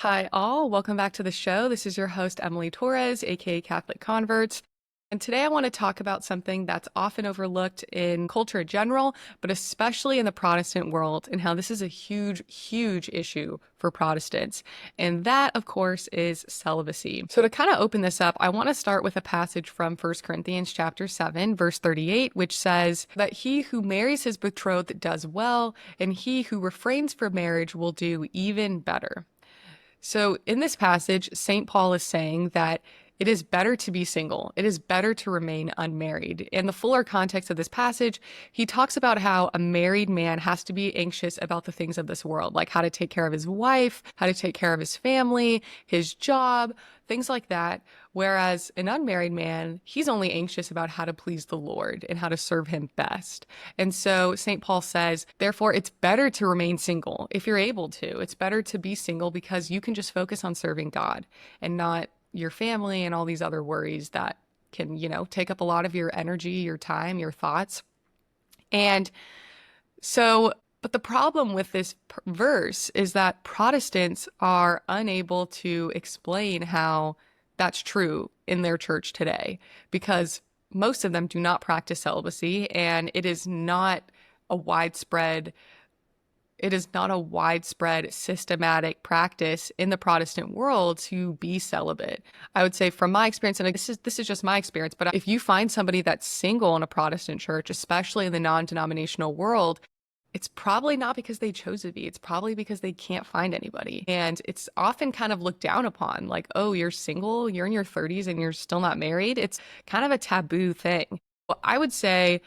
Hi, all. Welcome back to the show. This is your host, Emily Torres, aka Catholic Converts. And today I want to talk about something that's often overlooked in culture in general, but especially in the Protestant world, and how this is a huge, huge issue for Protestants. And that, of course, is celibacy. So to kind of open this up, I want to start with a passage from 1 Corinthians chapter 7, verse 38, which says that he who marries his betrothed does well, and he who refrains from marriage will do even better. So in this passage, St. Paul is saying that it is better to be single. It is better to remain unmarried. In the fuller context of this passage, he talks about how a married man has to be anxious about the things of this world, like how to take care of his wife, how to take care of his family, his job, things like that. Whereas an unmarried man, he's only anxious about how to please the Lord and how to serve him best. And so St. Paul says, therefore, it's better to remain single if you're able to. It's better to be single because you can just focus on serving God and not your family and all these other worries that can, take up a lot of your energy, your time, your thoughts. And so, but the problem with this verse is that Protestants are unable to explain how that's true in their church today, because most of them do not practice celibacy, and it is not a widespread systematic practice in the Protestant world to be celibate. I would say from my experience, and this is just my experience, but if you find somebody that's single in a Protestant church, especially in the non-denominational world, it's probably not because they chose to be. It's probably because they can't find anybody. And it's often kind of looked down upon, like, oh, you're single, you're in your 30s and you're still not married. It's kind of a taboo thing. Well, I would say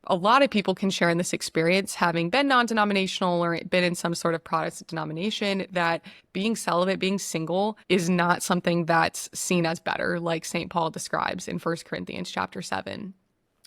a lot of people can share in this experience, having been non-denominational or been in some sort of Protestant denomination, that being celibate, being single is not something that's seen as better, like St. Paul describes in 1 Corinthians chapter 7.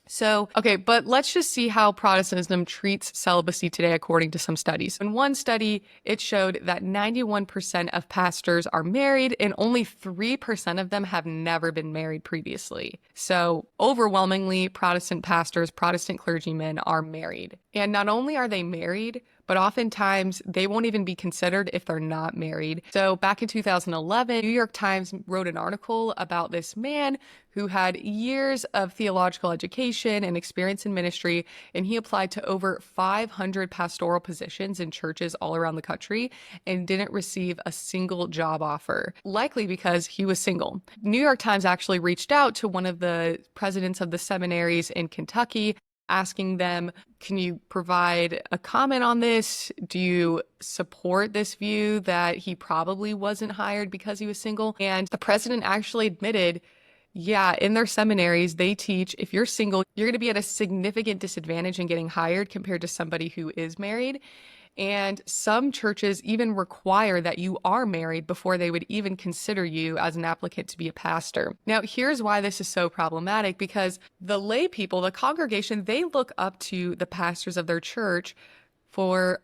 So, okay, but let's just see how Protestantism treats celibacy today according to some studies. In one study, it showed that 91% of pastors are married and only 3% of them have never been married previously. So overwhelmingly, Protestant pastors, Protestant clergymen are married. And not only are they married, but oftentimes they won't even be considered if they're not married. So back in 2011, New York Times wrote an article about this man who had years of theological education and experience in ministry, and he applied to over 500 pastoral positions in churches all around the country and didn't receive a single job offer, likely because he was single. New York Times actually reached out to one of the presidents of the seminaries in Kentucky, asking them, can you provide a comment on this? Do you support this view that he probably wasn't hired because he was single? And the president actually admitted, yeah, in their seminaries, they teach if you're single, you're going to be at a significant disadvantage in getting hired compared to somebody who is married. And some churches even require that you are married before they would even consider you as an applicant to be a pastor. Now, here's why this is so problematic, because the lay people, the congregation, they look up to the pastors of their church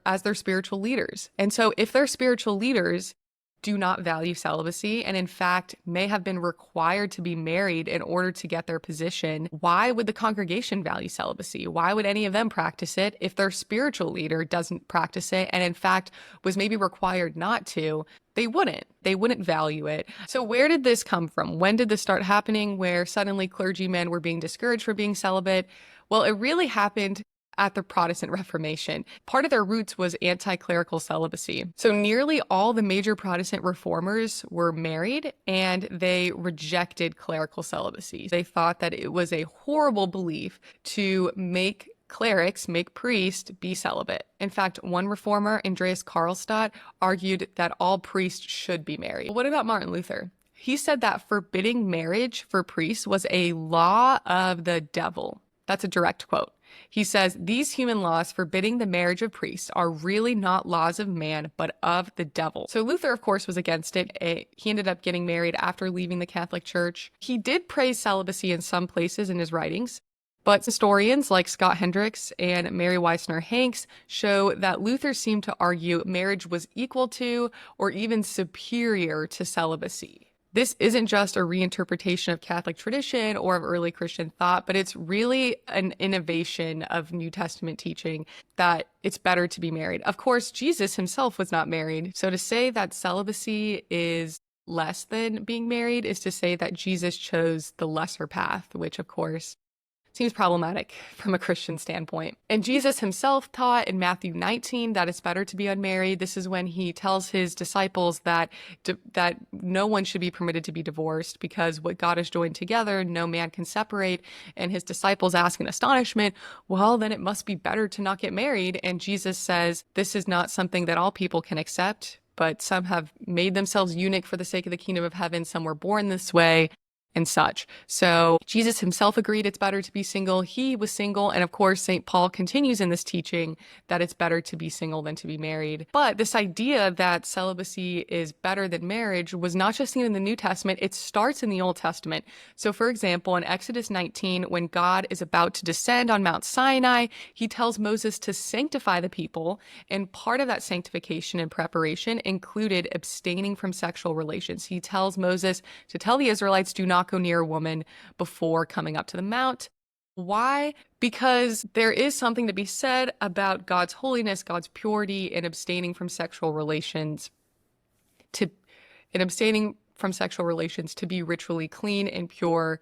as their spiritual leaders. And so if their spiritual leaders do not value celibacy and in fact may have been required to be married in order to get their position, why would the congregation value celibacy? Why would any of them practice it if their spiritual leader doesn't practice it and in fact was maybe required not to? They wouldn't value it. So where did this come from? When did this start happening where suddenly clergymen were being discouraged from being celibate? Well, it really happened at the Protestant Reformation. Part of their roots was anti-clerical celibacy. So nearly all the major Protestant reformers were married and they rejected clerical celibacy. They thought that it was a horrible belief to make clerics, make priests, be celibate. In fact, one reformer, Andreas Karlstadt, argued that all priests should be married. What about Martin Luther? He said that forbidding marriage for priests was a law of the devil. That's a direct quote. He says, these human laws forbidding the marriage of priests are really not laws of man, but of the devil. So Luther, of course, was against it. He ended up getting married after leaving the Catholic Church. He did praise celibacy in some places in his writings, but historians like Scott Hendricks and Mary Weissner Hanks show that Luther seemed to argue marriage was equal to or even superior to celibacy. This isn't just a reinterpretation of Catholic tradition or of early Christian thought, but it's really an innovation of New Testament teaching that it's better to be married. Of course, Jesus himself was not married. So to say that celibacy is less than being married is to say that Jesus chose the lesser path, which of course seems problematic from a Christian standpoint. And Jesus himself taught in Matthew 19 that it's better to be unmarried. This is when he tells his disciples that no one should be permitted to be divorced because what God has joined together, no man can separate. And his disciples ask in astonishment, well, then it must be better to not get married. And Jesus says, this is not something that all people can accept, but some have made themselves eunuch for the sake of the kingdom of heaven. Some were born this way, and such. So Jesus himself agreed it's better to be single. He was single. And of course, St. Paul continues in this teaching that it's better to be single than to be married. But this idea that celibacy is better than marriage was not just seen in the New Testament, it starts in the Old Testament. So for example, in Exodus 19, when God is about to descend on Mount Sinai, he tells Moses to sanctify the people. And part of that sanctification and preparation included abstaining from sexual relations. He tells Moses to tell the Israelites, do not go near a woman before coming up to the mount. Why? Because there is something to be said about God's holiness, God's purity, and abstaining from sexual relations to be ritually clean and pure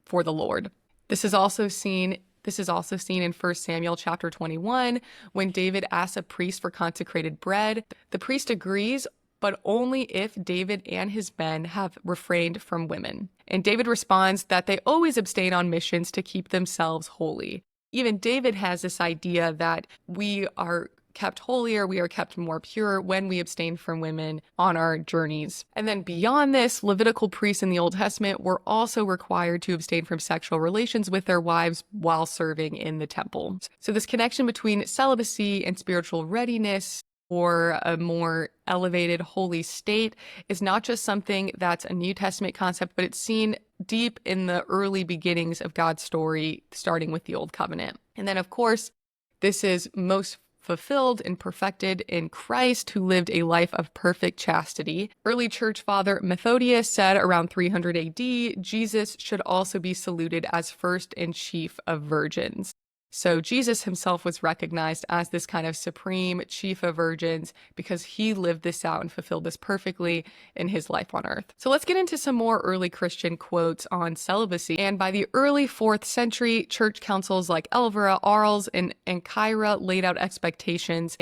for the Lord. This is also seen in 1 Samuel chapter 21, when David asks a priest for consecrated bread. The priest agrees, but only if David and his men have refrained from women. And David responds that they always abstain on missions to keep themselves holy. Even David has this idea that we are kept holier, we are kept more pure when we abstain from women on our journeys. And then beyond this, Levitical priests in the Old Testament were also required to abstain from sexual relations with their wives while serving in the temple. So this connection between celibacy and spiritual readiness or a more elevated holy state is not just something that's a New Testament concept, but it's seen deep in the early beginnings of God's story, starting with the Old Covenant. And then, of course, this is most fulfilled and perfected in Christ, who lived a life of perfect chastity. Early church father Methodius said around 300 AD, Jesus should also be saluted as first and chief of virgins. So Jesus himself was recognized as this kind of supreme chief of virgins because he lived this out and fulfilled this perfectly in his life on earth. So let's get into some more early Christian quotes on celibacy. And by the early 4th century, church councils like Elvira, Arles, and Kyra laid out expectations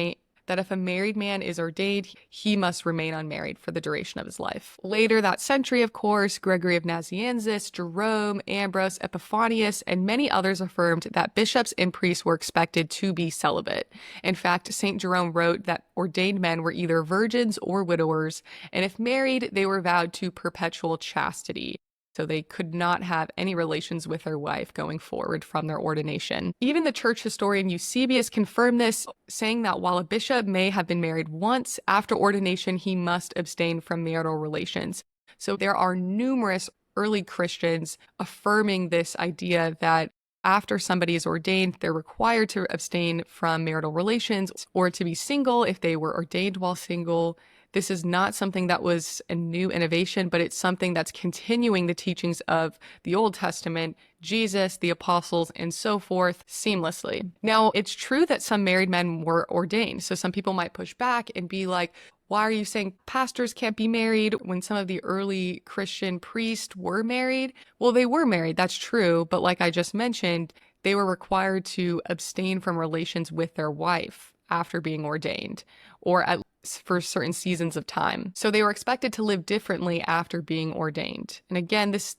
that if a married man is ordained, he must remain unmarried for the duration of his life. Later that century, of course, Gregory of Nazianzus, Jerome, Ambrose, Epiphanius, and many others affirmed that bishops and priests were expected to be celibate. In fact, St. Jerome wrote that ordained men were either virgins or widowers, and if married, they were vowed to perpetual chastity. So they could not have any relations with their wife going forward from their ordination. Even the church historian Eusebius confirmed this, saying that while a bishop may have been married once, after ordination he must abstain from marital relations. So there are numerous early Christians affirming this idea that after somebody is ordained, they're required to abstain from marital relations or to be single if they were ordained while single. This is not something that was a new innovation, but it's something that's continuing the teachings of the Old Testament, Jesus, the apostles, and so forth seamlessly. Now, it's true that some married men were ordained. So some people might push back and be like, why are you saying pastors can't be married when some of the early Christian priests were married? Well, they were married, that's true. But like I just mentioned, they were required to abstain from relations with their wife after being ordained, or at for certain seasons of time. So they were expected to live differently after being ordained. And again, this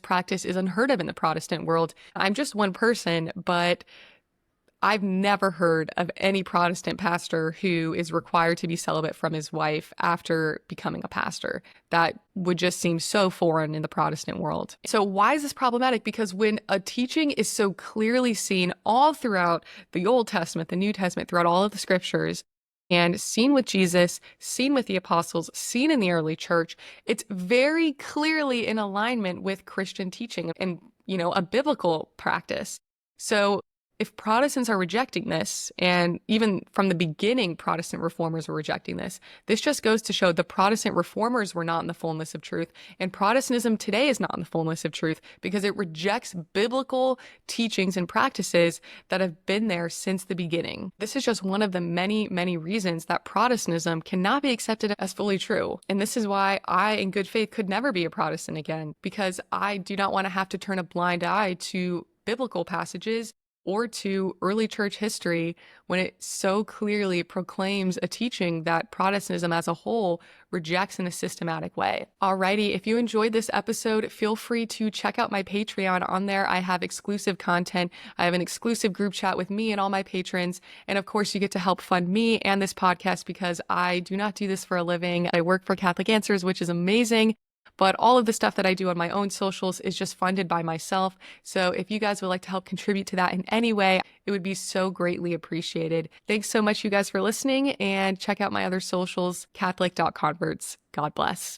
practice is unheard of in the Protestant world. I'm just one person, but I've never heard of any Protestant pastor who is required to be celibate from his wife after becoming a pastor. That would just seem so foreign in the Protestant world. So why is this problematic? Because when a teaching is so clearly seen all throughout the Old Testament, the New Testament, throughout all of the scriptures, and seen with Jesus, seen with the apostles, seen in the early church, it's very clearly in alignment with Christian teaching and, a biblical practice. So if Protestants are rejecting this, and even from the beginning, Protestant reformers were rejecting this, this just goes to show the Protestant reformers were not in the fullness of truth, and Protestantism today is not in the fullness of truth because it rejects biblical teachings and practices that have been there since the beginning. This is just one of the many, many reasons that Protestantism cannot be accepted as fully true. And this is why I, in good faith, could never be a Protestant again, because I do not want to have to turn a blind eye to biblical passages or to early church history when it so clearly proclaims a teaching that Protestantism as a whole rejects in a systematic way. Alrighty, if you enjoyed this episode, feel free to check out my Patreon. On there, I have exclusive content. I have an exclusive group chat with me and all my patrons. And of course, you get to help fund me and this podcast because I do not do this for a living. I work for Catholic Answers, which is amazing. But all of the stuff that I do on my own socials is just funded by myself. So if you guys would like to help contribute to that in any way, it would be so greatly appreciated. Thanks so much, you guys, for listening, and check out my other socials, catholic.converts. God bless.